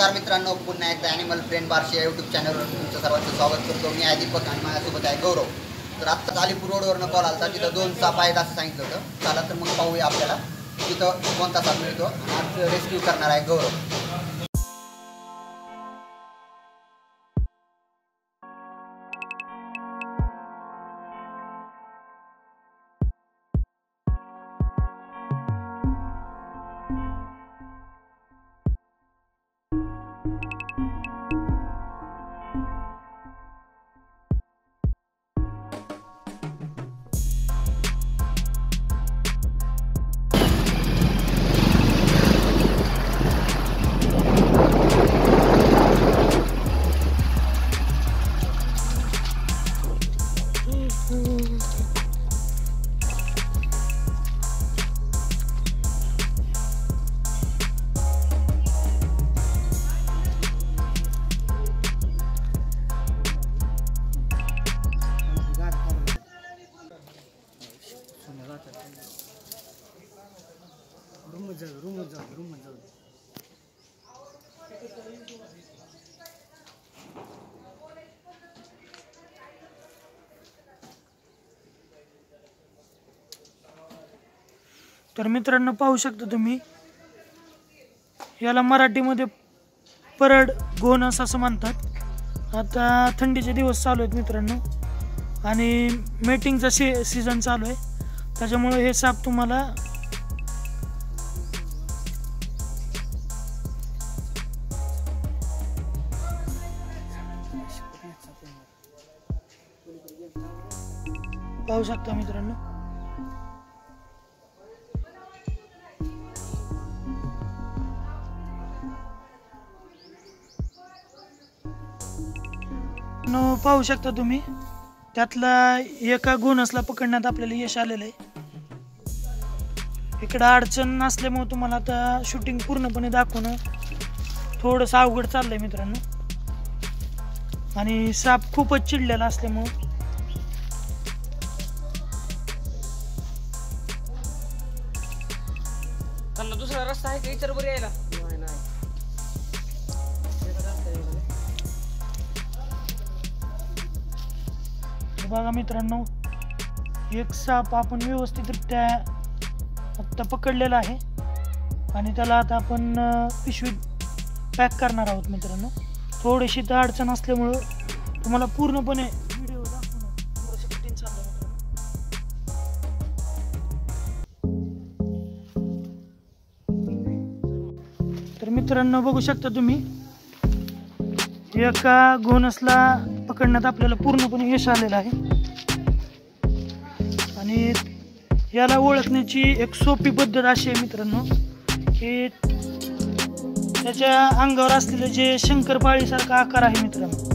नमस्कार मित्रांनो, पुन्हा एकदा ॲनिमल फ्रेंड बार्शी या यूट्यूब चॅनलवर तुमचं सर्वांचं स्वागत करतो. मी आहे दीपक आणि माझ्यासोबत आहे गौरव. तर आत्ता अलीपूर रोडवरनं कॉल आला, तिथं 2 साप आहेत असं सांगितलं होतं. चला तर मग पाहूया आपल्याला तिथं कोणता साप मिळतो. आज रेस्क्यू करणार आहे गौरव. रूम जाऊ. तर मित्रांनो, पाहू शकता तुम्ही, याला मराठीमध्ये परड गोनस असं म्हणतात. आता थंडीचे दिवस चालू आहेत मित्रांनो आणि मेटिंगचा सीझन चालू आहे, त्याच्यामुळे हे साप तुम्हाला पाहू शकता मित्रांनो. पाहू शकता तुम्ही, त्यातला एका गोनसला पकडण्यात आपल्याला यश आलेलं आहे. इकडं अडचण नसल्यामुळे तुम्हाला आता शूटिंग पूर्णपणे दाखवणं थोडंसं अवघड चाललंय मित्रांनो. आणि साप खूपच चिडलेला असल्यामुळं दुसरा रस्ता आहे का इतर बरं यायला? बघा मित्रांनो, एक साप आपण व्यवस्थितरित्या आता पकडलेला आहे आणि त्याला आता आपण पिशवीत पॅक करणार आहोत मित्रांनो. थोडीशी तर अडचण असल्यामुळं तुम्हाला पूर्णपणे व्हिडिओ दाखवणं थोडंसं कठीण चाललं मित्रांनो. तर मित्रांनो, बघू शकता तुम्ही, एका गोनसला पकडण्यात आपल्याला पूर्णपणे यश आलेलं आहे. आणि याला ओळखण्याची एक सोपी पद्धत अशी आहे मित्रांनो की त्याच्या अंगावर असलेलं जे शंकरपाळीसारखा आकार आहे मित्रांनो,